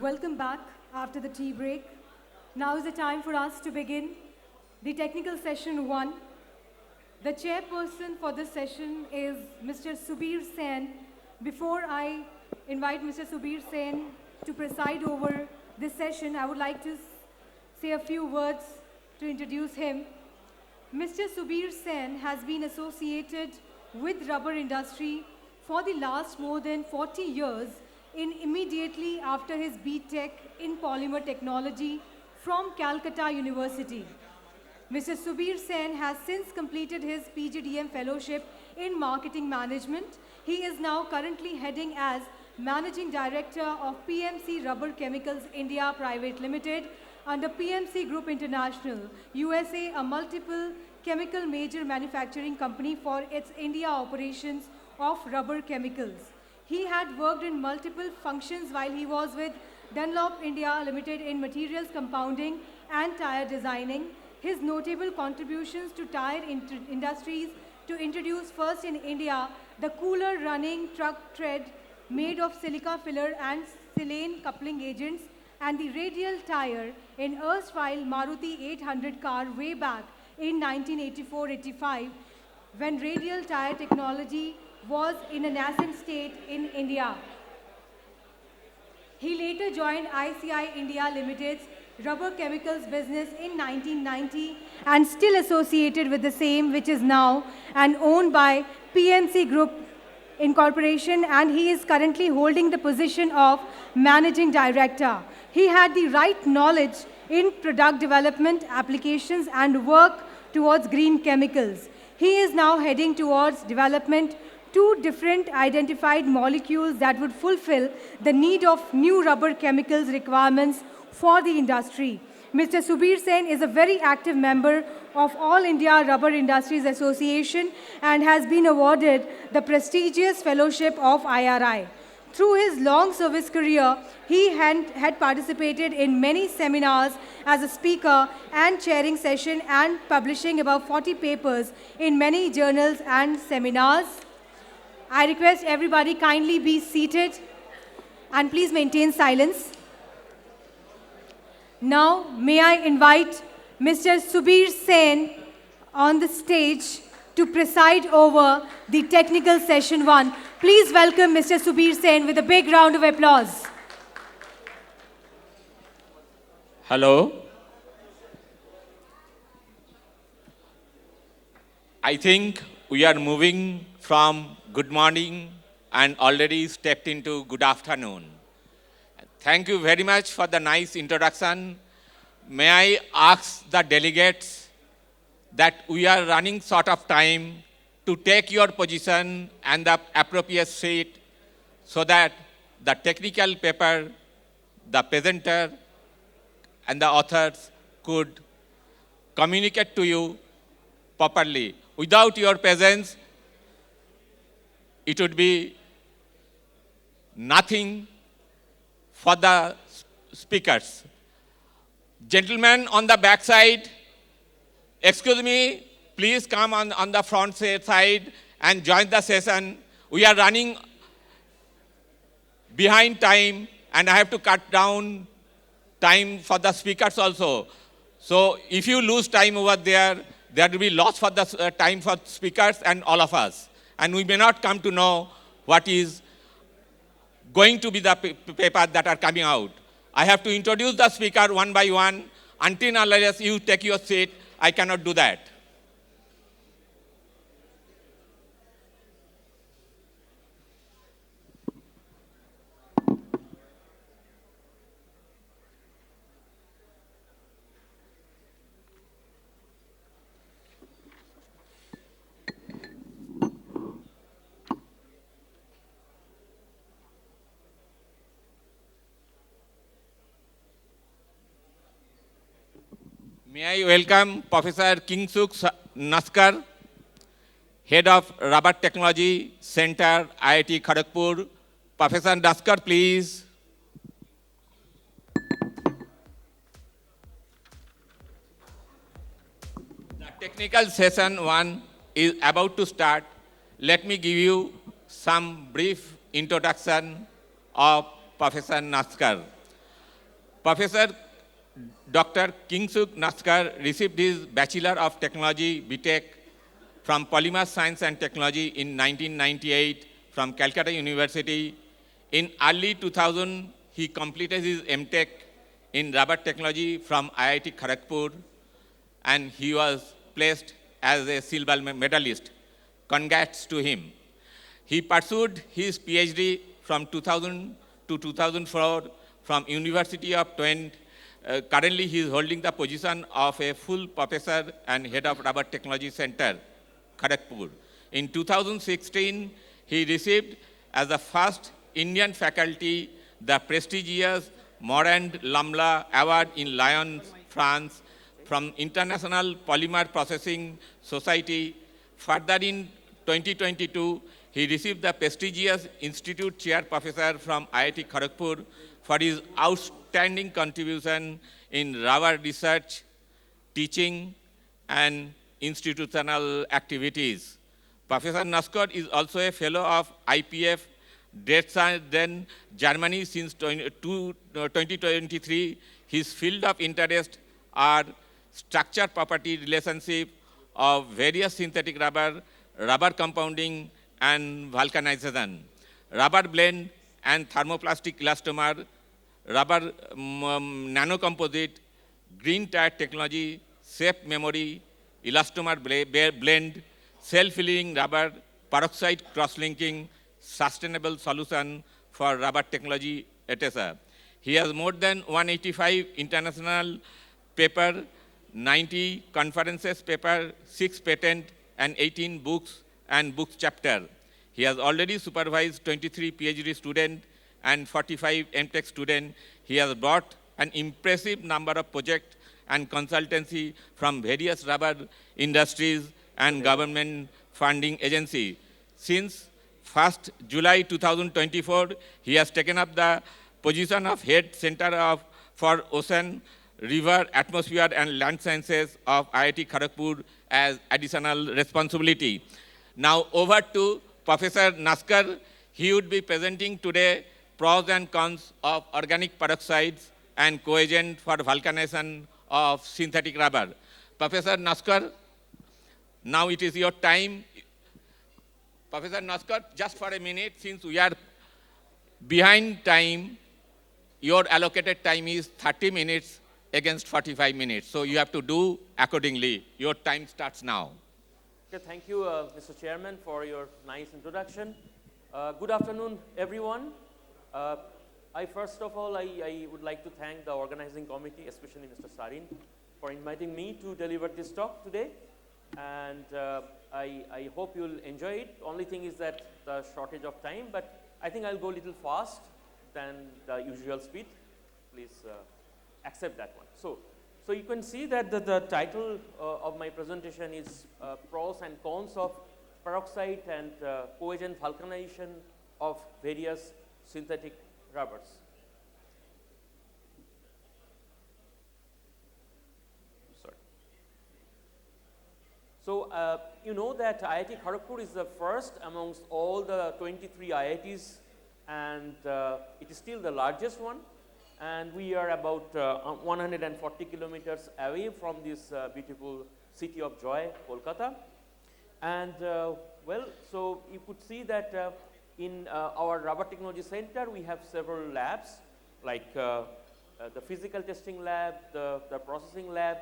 welcome back after the tea break. Now is the time for us to begin the technical session 1. The chairperson for this session is Mr. Subir Sen. Before I invite Mr. Subir Sen to preside over this session, I would like to say a few words to introduce him. Mr. Subir Sen has been associated with rubber industry for the last more than 40 years immediately after his B.Tech in Polymer Technology from Calcutta University. Mr. Subir Sen has since completed his PGDM fellowship in marketing management. He is now currently heading as Managing Director of PMC Rubber Chemicals India Private Limited under PMC Group International, USA, a multiple chemical major manufacturing company for its India operations of rubber chemicals. He had worked in multiple functions while he was with Dunlop India Limited in materials compounding and tire designing. His notable contributions to tire industries to introduce first in India the cooler running truck tread made of silica filler and silane coupling agents and the radial tire in erstwhile Maruti 800 car way back in 1984-85 when radial tire technology was in a nascent state in India. He later joined ICI India Limited's rubber chemicals business in 1990 and still associated with the same, which is now and owned by PMC Group Incorporation, and he is currently holding the position of Managing Director. He had the right knowledge in product development, applications, and work towards green chemicals. He is now heading towards development 2 different identified molecules that would fulfill the need of new rubber chemicals requirements for the industry. Mr. Subir Sen is a very active member of All India Rubber Industries Association and has been awarded the prestigious fellowship of IRI. Through his long service career, he had participated in many seminars as a speaker and chairing session and publishing about 40 papers in many journals and seminars. I request everybody kindly be seated and please maintain silence. Now, may I invite Mr. Subir Sen on the stage to preside over the technical session 1. Please welcome Mr. Subir Sen with a big round of applause. Hello. I think we are moving from good morning and already stepped into good afternoon. Thank you very much for the nice introduction. May I ask the delegates that we are running short of time to take your position and the appropriate seat so that the technical paper, the presenter, and the authors could communicate to you properly. Without your presence, it would be nothing for the speakers. Gentlemen on the back side, excuse me, please come on the front side and join the session. We are running behind time and I have to cut down time for the speakers also. So if you lose time over there, there will be loss for the time for speakers and all of us. And we may not come to know what is going to be the papers that are coming out. I have to introduce the speaker one by one. Until unless you take your seat, I cannot do that. May I welcome Professor Kingsuk Naskar, Head of Rubber Technology Center, IIT Kharagpur. Professor Naskar, please. The technical session 1 is about to start. Let me give you some brief introduction of Professor Naskar. Professor Dr. Kingsuk Naskar received his Bachelor of Technology BTech from Polymer Science and Technology in 1998 from Calcutta University. In early 2000, he completed his MTech in rubber technology from IIT Kharagpur, and he was placed as a silver medalist. Congrats to him. He pursued his PhD from 2000 to 2004 from University of Twente. Currently, he is holding the position of a full professor and head of Rubber Technology Center, Kharagpur. In 2016, he received as the first Indian faculty the prestigious Morand Lamla Award in Lyon, France, from International Polymer Processing Society. Further, in 2022, he received the prestigious Institute Chair Professor from IIT Kharagpur for his outstanding contribution in rubber research, teaching, and institutional activities. Professor Naskar is also a fellow of IPF Dresden, Germany since 2023. His field of interest are structure property relationship of various synthetic rubber, rubber compounding, and vulcanization, rubber blend and thermoplastic elastomer, rubber nanocomposite, green tire technology, shape memory, elastomer blend, self-healing rubber, peroxide cross-linking, sustainable solution for rubber technology, etc. He has more than 185 international paper, 90 conferences paper, 6 patent, and 18 books and books chapter. He has already supervised 23 PhD students and 45 MTech students. He has brought an impressive number of projects and consultancy from various rubber industries and government funding agency. Since 1st July 2024, he has taken up the position of Head Center for Ocean, River, Atmosphere and Land Sciences of IIT Kharagpur as additional responsibility. Now over to Professor Naskar. He would be presenting today pros and cons of organic peroxides and coagent for vulcanization of synthetic rubber. Professor Naskar, now it is your time. Professor Naskar, just for a minute, since we are behind time, your allocated time is 30 minutes against 45 minutes. So you have to do accordingly. Your time starts now. Okay, thank you, Mr. Chairman, for your nice introduction. Good afternoon, everyone. First of all, I would like to thank the organizing committee, especially Mr. Sarin, for inviting me to deliver this talk today. And I hope you'll enjoy it. Only thing is that the shortage of time, but I think I'll go a little fast than the usual speed. Please accept that one. So you can see that the title of my presentation is Pros and Cons of Peroxide and Coagent Vulcanization of Various Synthetic Rubbers. Sorry. So you know that IIT Kharagpur is the first amongst all the 23 IITs, and it is still the largest one. And we are about 140 kilometers away from this beautiful city of joy, Kolkata. And well, so you could see that in our Rubber Technology Center, we have several labs, like the physical testing lab, the processing lab,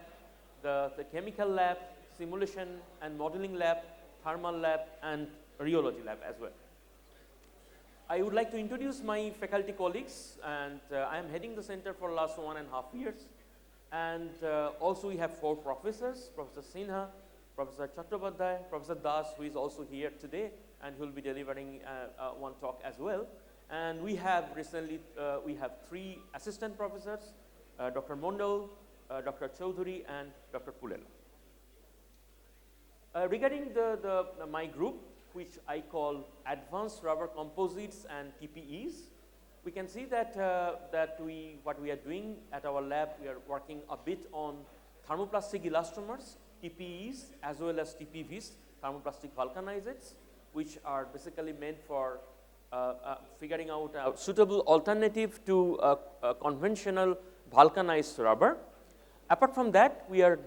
the chemical lab, simulation and modeling lab, thermal lab, and rheology lab as well. I would like to introduce my faculty colleagues, and I am heading the center for the last 1.5 years. And also we have 4 professors, Professor Sinha, Professor Chattopadhyay, Professor Das, who is also here today, and who will be delivering one talk as well. And we have recently, we have 3 assistant professors, Dr. Mondal, Dr. Chaudhuri, and Dr. Pulela. Regarding my group, which I call Advanced Rubber Composites and TPEs, we can see that, what we are doing at our lab, we are working a bit on thermoplastic elastomers, TPEs, as well as TPVs, thermoplastic vulcanizers, which are basically meant for figuring out a suitable alternative to conventional vulcanized rubber. Apart from that, we are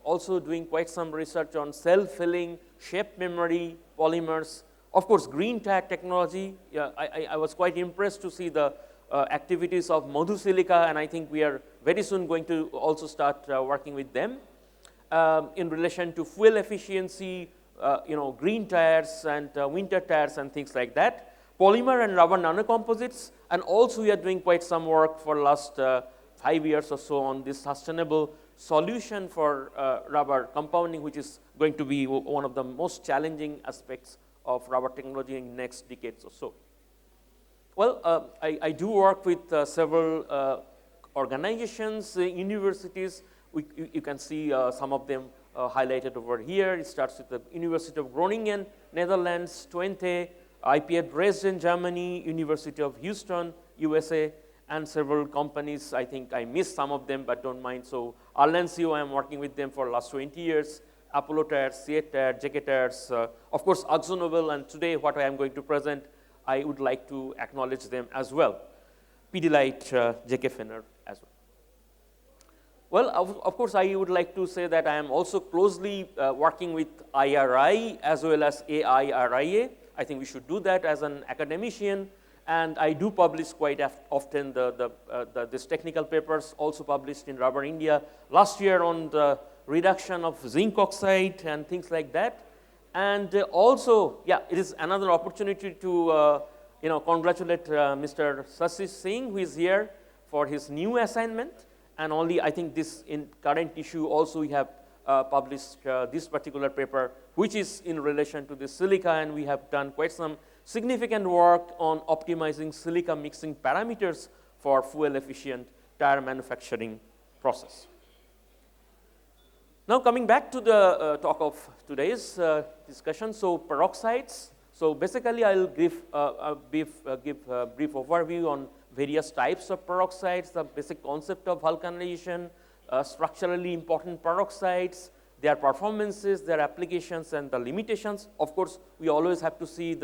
also doing quite some research on self-filling, shape memory, polymers. Of course, green tire technology. Yeah, I was quite impressed to see the activities of Madhu Silica, and I think we are very soon going to also start working with them in relation to fuel efficiency, green tires and winter tires and things like that. Polymer and rubber nanocomposites, and also we are doing quite some work for last 5 years or so on this sustainable solution for rubber compounding, which is going to be one of the most challenging aspects of rubber technology in next decades or so. Well, I do work with several organizations, universities. You can see some of them highlighted over here. It starts with the University of Groningen, Netherlands, Twente, IPF Dresden, Germany, University of Houston, USA, and several companies. I think I missed some of them, but don't mind. So Arlancio, I am working with them for the last 20 years. Apollo Tires, Seat Tire, JK Tires, of course AkzoNobel, and today what I am going to present, I would like to acknowledge them as well. Pidilite, JK Fenner as well. Well, of course, I would like to say that I am also closely working with IRI as well as AIRIA. I think we should do that as an academician, and I do publish quite often these technical papers also published in Rubber India. Last year on the reduction of zinc oxide and things like that. And also, yeah, it is another opportunity to congratulate Mr. Sasi Singh, who is here for his new assignment. And only I think this in current issue also we have published this particular paper, which is in relation to the silica, and we have done quite some significant work on optimizing silica mixing parameters for fuel efficient tire manufacturing process. Now coming back to the talk of today's discussion, so peroxides. So basically I will give a brief overview on various types of peroxides, the basic concept of vulcanization, structurally important peroxides, their performances, their applications, and the limitations. Of course, we always have to see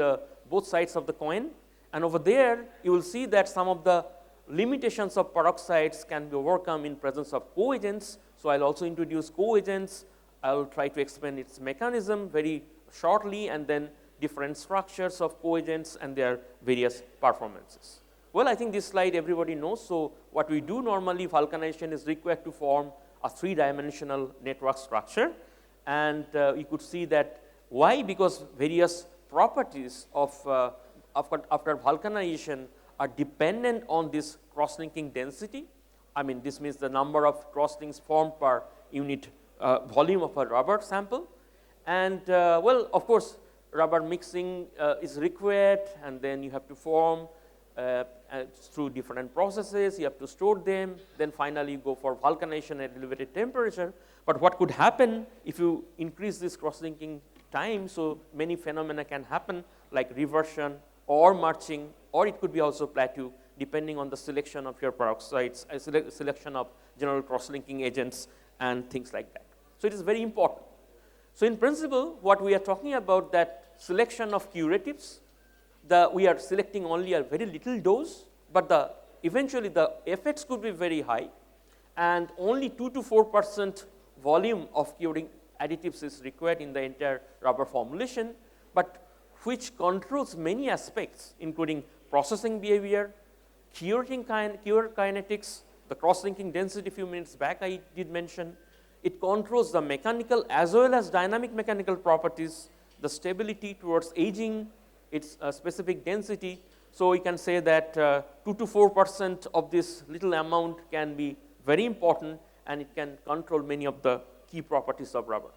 both sides of the coin. And over there, you will see that some of the limitations of peroxides can be overcome in presence of coagents. So I'll also introduce coagents. I'll try to explain its mechanism very shortly, and then different structures of coagents and their various performances. Well, I think this slide everybody knows. So what we do normally, vulcanization is required to form a three-dimensional network structure. And you could see that why? Because various properties of after vulcanization are dependent on this cross-linking density. I mean, this means the number of cross-links formed per unit volume of a rubber sample. And well, of course, rubber mixing is required, and then you have to form through different processes, you have to store them, then finally you go for vulcanization at elevated temperature. But what could happen if you increase this cross-linking time? So many phenomena can happen, like reversion or marching, or it could be also plateau, depending on the selection of your peroxides, selection of general cross-linking agents and things like that. So it is very important. So in principle, what we are talking about, that selection of curatives, we are selecting only a very little dose, but eventually the effects could be very high, and only 2 to 4% volume of curing additives is required in the entire rubber formulation, but which controls many aspects, including processing behavior, cure kinetics, the cross-linking density. A few minutes back I did mention. It controls the mechanical as well as dynamic mechanical properties, the stability towards aging, its specific density. So we can say that 2 to 4% of this little amount can be very important, and it can control many of the key properties of rubber.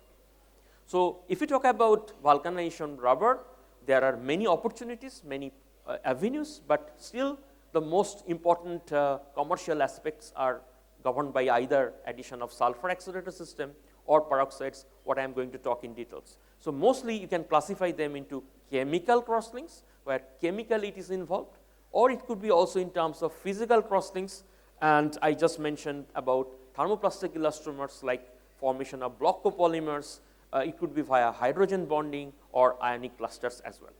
So if you talk about vulcanization rubber, there are many opportunities, many avenues, but still the most important commercial aspects are governed by either addition of sulfur accelerator system or peroxides, what I am going to talk in details. So mostly you can classify them into chemical crosslinks, where chemically it is involved, or it could be also in terms of physical crosslinks, and I just mentioned about thermoplastic elastomers like formation of block copolymers. It could be via hydrogen bonding or ionic clusters as well.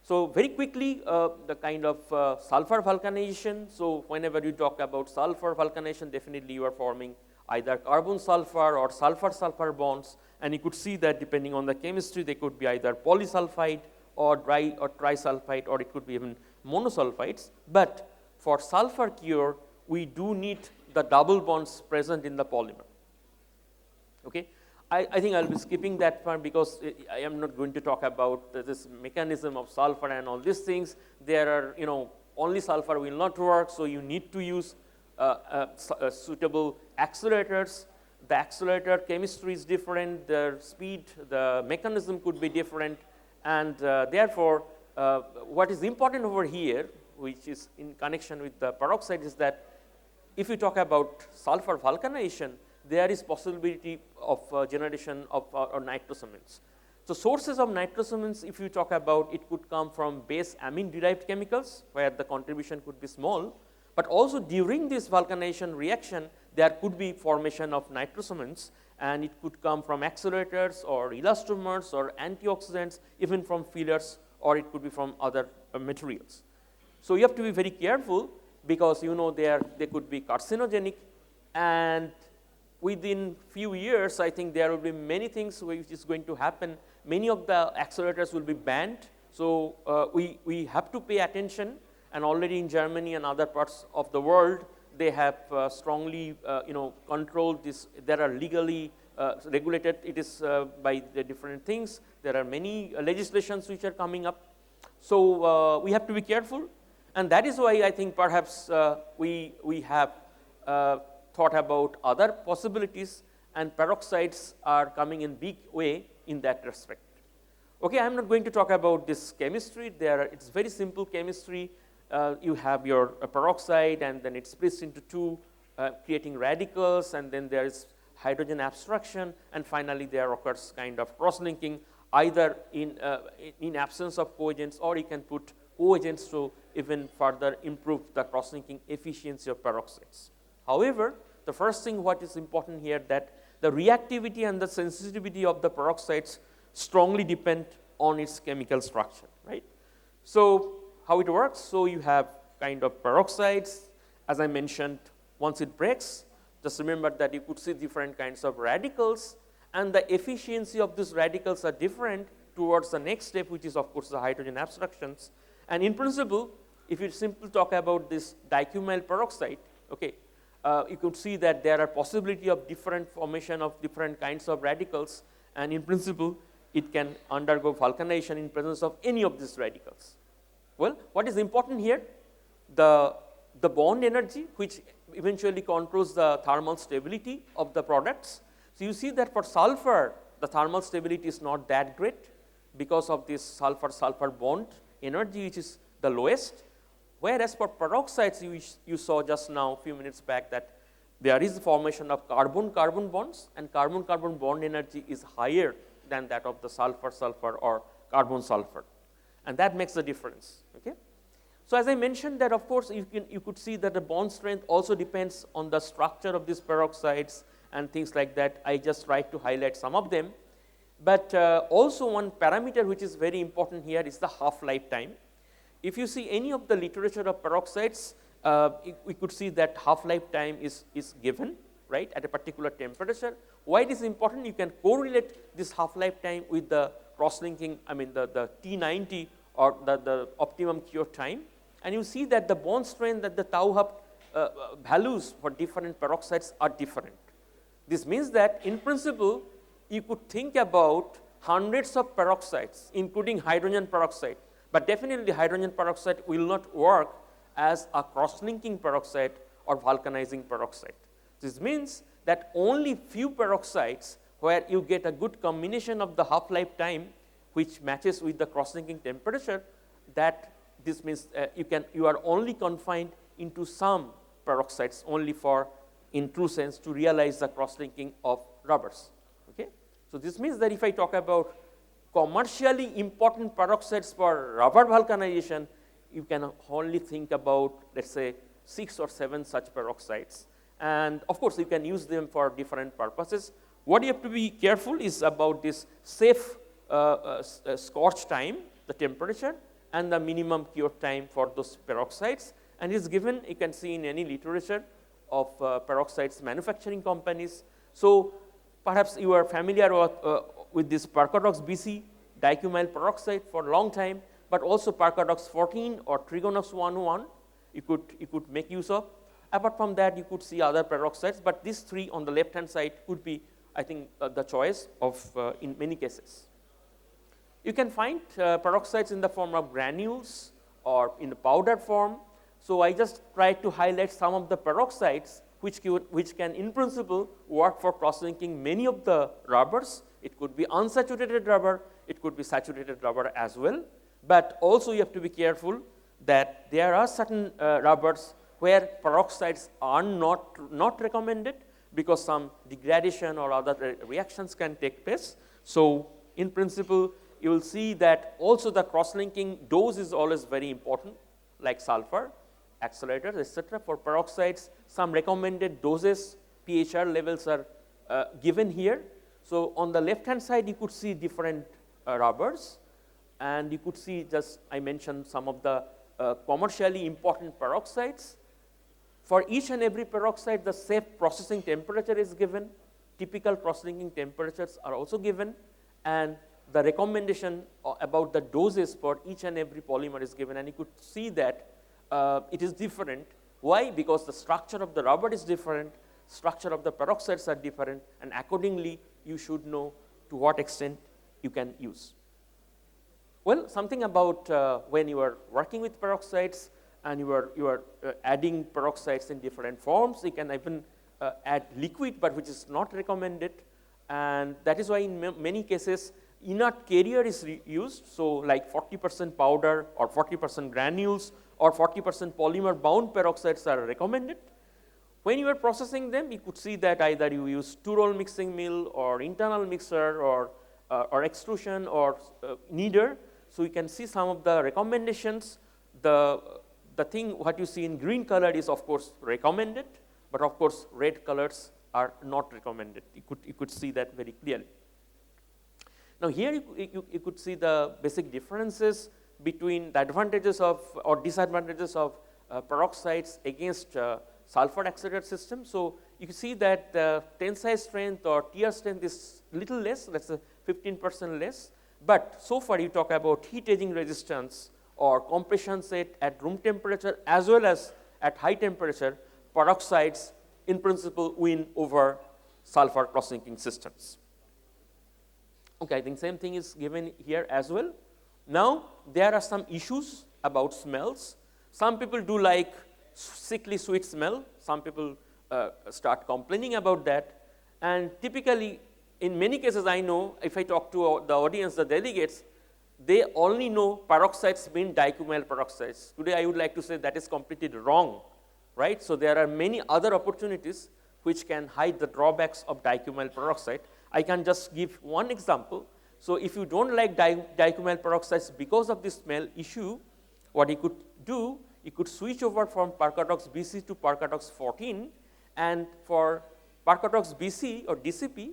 So very quickly, the kind of sulfur vulcanization. So whenever you talk about sulfur vulcanization, definitely you are forming either carbon-sulfur or sulfur-sulfur bonds. And you could see that depending on the chemistry, they could be either polysulfide or dry or trisulfide, or it could be even monosulfides. But for sulfur cure, we do need the double bonds present in the polymer. Okay. I think I'll be skipping that part because I am not going to talk about this mechanism of sulfur and all these things. There are, only sulfur will not work, so you need to use suitable accelerators. The accelerator chemistry is different, the speed, the mechanism could be different, and therefore, what is important over here, which is in connection with the peroxide, is that if you talk about sulfur vulcanization, there is possibility of generation of nitrosamines. So sources of nitrosamines, if you talk about, it could come from base amine derived chemicals, where the contribution could be small, but also during this vulcanization reaction, there could be formation of nitrosamines, and it could come from accelerators or elastomers or antioxidants, even from fillers, or it could be from other materials. So you have to be very careful because they could be carcinogenic, and within few years, I think there will be many things which is going to happen. Many of the accelerators will be banned. So we have to pay attention, and already in Germany and other parts of the world, they have strongly controlled this. There are legally regulated. It is by the different things. There are many legislations which are coming up. So we have to be careful, and that is why I think perhaps we have thought about other possibilities, and peroxides are coming in big way in that respect. Okay, I am not going to talk about this chemistry. It's very simple chemistry. You have your peroxide, and then it splits into two, creating radicals, and then there is hydrogen abstraction, and finally there occurs kind of cross-linking, either in absence of coagents, or you can put coagents to even further improve the cross-linking efficiency of peroxides. However, the first thing what is important here, that the reactivity and the sensitivity of the peroxides strongly depend on its chemical structure, right? So how it works? So you have kind of peroxides, as I mentioned. Once it breaks, just remember that you could see different kinds of radicals, and the efficiency of these radicals are different towards the next step, which is of course the hydrogen abstractions. And in principle, if you simply talk about this dicumyl peroxide, okay, you could see that there are possibility of different formation of different kinds of radicals, and in principle, it can undergo vulcanization in presence of any of these radicals. Well, what is important here? The bond energy, which eventually controls the thermal stability of the products. So you see that for sulfur, the thermal stability is not that great because of this sulfur-sulfur bond energy, which is the lowest. Whereas for peroxides, you saw just now, a few minutes back, that there is the formation of carbon-carbon bonds, and carbon-carbon bond energy is higher than that of the sulfur-sulfur or carbon-sulfur, and that makes the difference. Okay. So as I mentioned that, of course, you could see that the bond strength also depends on the structure of these peroxides and things like that. I just tried to highlight some of them, but also one parameter which is very important here is the half-life time. If you see any of the literature of peroxides, we could see that half-life time is given, right, at a particular temperature. Why it is important? You can correlate this half-life time with the cross-linking, the T90 or the optimum cure time, and you see that the bond strength, that the tau values for different peroxides are different. This means that in principle, you could think about hundreds of peroxides, including hydrogen peroxide, but definitely hydrogen peroxide will not work as a cross-linking peroxide or vulcanizing peroxide. This means that only few peroxides where you get a good combination of the half-life time which matches with the cross-linking temperature, that this means you are only confined into some peroxides only for, in true sense, to realize the cross-linking of rubbers. Okay? So this means that if I talk about commercially important peroxides for rubber vulcanization, you can only think about, let's say, 6 or 7 such peroxides. And of course, you can use them for different purposes. What you have to be careful is about this safe scorch time, the temperature, and the minimum cure time for those peroxides. And it's given, you can see in any literature of peroxides manufacturing companies. So perhaps you are familiar with this Parkadox BC dicumyl peroxide for a long time, but also Parkadox 14 or Trigonox 1,1 you could make use of. Apart from that, you could see other peroxides, but these three on the left-hand side could be, I think, the choice of in many cases. You can find peroxides in the form of granules or in the powder form. So I just tried to highlight some of the peroxides which can in principle work for cross-linking many of the rubbers. It could be unsaturated rubber, it could be saturated rubber as well. But also you have to be careful that there are certain rubbers where peroxides are not recommended because some degradation or other reactions can take place. So in principle, you will see that also the cross-linking dose is always very important, like sulfur, accelerators, etc. For peroxides, some recommended doses, PHR levels are given here. So on the left-hand side, you could see different rubbers, and you could see just, I mentioned some of the commercially important peroxides. For each and every peroxide, the safe processing temperature is given. Typical cross-linking temperatures are also given, and the recommendation about the doses for each and every polymer is given, and you could see that it is different. Why? Because the structure of the rubber is different, structure of the peroxides are different, and accordingly, you should know to what extent you can use. Well, something about when you are working with peroxides and you are adding peroxides in different forms, you can even add liquid, but which is not recommended, and that is why in many cases, inert carrier is used. So like 40% powder or 40% granules or 40% polymer bound peroxides are recommended. When you are processing them, you could see that either you use two-roll mixing mill or internal mixer or extrusion or kneader. So you can see some of the recommendations. The thing what you see in green color is of course recommended, but of course red colors are not recommended. You could see that very clearly. Now here you could see the basic differences between the advantages of or disadvantages of peroxides against sulfur accelerated system. So you can see that the tensile strength or tear strength is little less, that's 15% less. But so far you talk about heat aging resistance or compression set at room temperature as well as at high temperature, peroxides in principle win over sulfur cross-linking systems. Okay, I think same thing is given here as well. Now there are some issues about smells. Some people do like sickly sweet smell. Some people start complaining about that. And typically, in many cases I know, if I talk to the audience, the delegates, they only know peroxides mean dicumyl peroxides. Today I would like to say that is completely wrong, right? So there are many other opportunities which can hide the drawbacks of dicumyl peroxide. I can just give one example. So if you don't like dicumyl peroxides because of this smell issue, what you could do, you could switch over from Parkadox BC to Parkadox 14, and for Parkadox BC or DCP,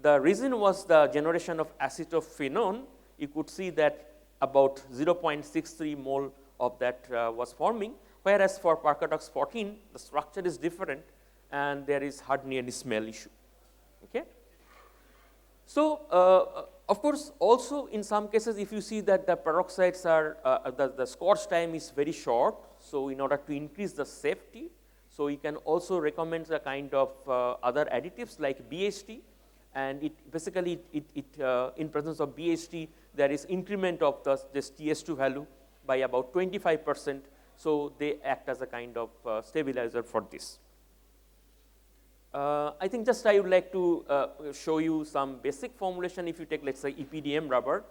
the reason was the generation of acetophenone. You could see that about 0.63 mole of that was forming, whereas for Parkadox 14, the structure is different and there is hardly any smell issue. Okay? So, of course, also in some cases, if you see that the peroxides are, the scorch time is very short, so in order to increase the safety, so you can also recommend the kind of other additives like BHT, and it basically, in presence of BHT, there is increment of this TS2 value by about 25%, so they act as a kind of stabilizer for this. I think just I would like to show you some basic formulation. If you take, let's say, EPDM rubber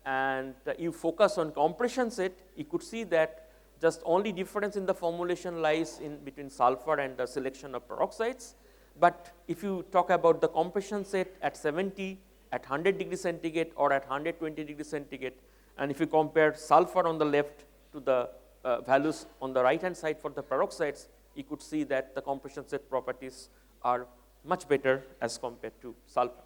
and you focus on compression set, you could see that just only difference in the formulation lies in between sulfur and the selection of peroxides. But if you talk about the compression set at 70, at 100 degrees centigrade or at 120 degrees centigrade, and if you compare sulfur on the left to the values on the right hand side for the peroxides, you could see that the compression set properties are much better as compared to sulfur.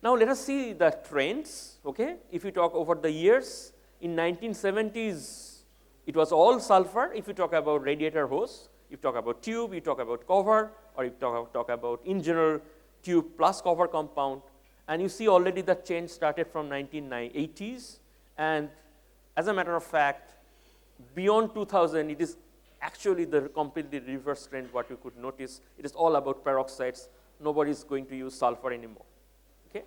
Now let us see the trends. Okay, if you talk over the years, in 1970s, it was all sulfur. If you talk about radiator hose, you talk about tube, you talk about cover, or you talk about in general tube plus cover compound. And you see already the change started from 1980s. And as a matter of fact, beyond 2000, it is actually the completely reverse trend what you could notice. It is all about peroxides. Nobody is going to use sulfur anymore. Okay?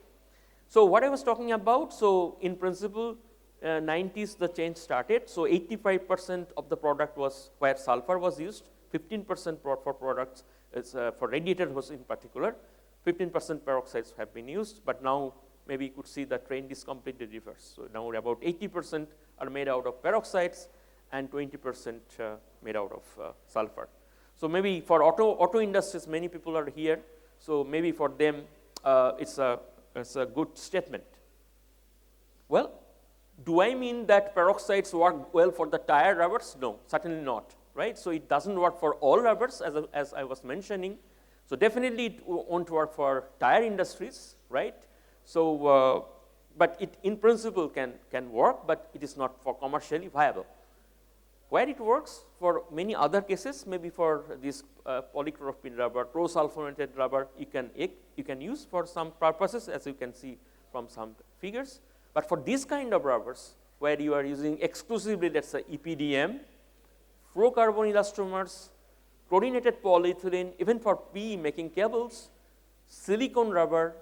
So what I was talking about, so in principle, 90s the change started. So 85% of the product was where sulfur was used, 15% for products, for radiator hose in particular, 15% peroxides have been used, but now maybe you could see the trend is completely reversed. So now about 80% are made out of peroxides and 20% made out of sulfur. So maybe for auto industries, many people are here. So maybe for them, it's a good statement. Well, do I mean that peroxides work well for the tire rubbers? No, certainly not, right? So it doesn't work for all rubbers, as I was mentioning. So definitely it won't work for tire industries, right? So, but it in principle can work, but it is not for commercially viable. Where it works for many other cases, maybe for this polychlorophene rubber, pro-sulfonated rubber, you can use for some purposes, as you can see from some figures. But for this kind of rubbers, where you are using exclusively, let's say, EPDM, fluorocarbon elastomers, chlorinated polyethylene, even for PE making cables, silicone rubber,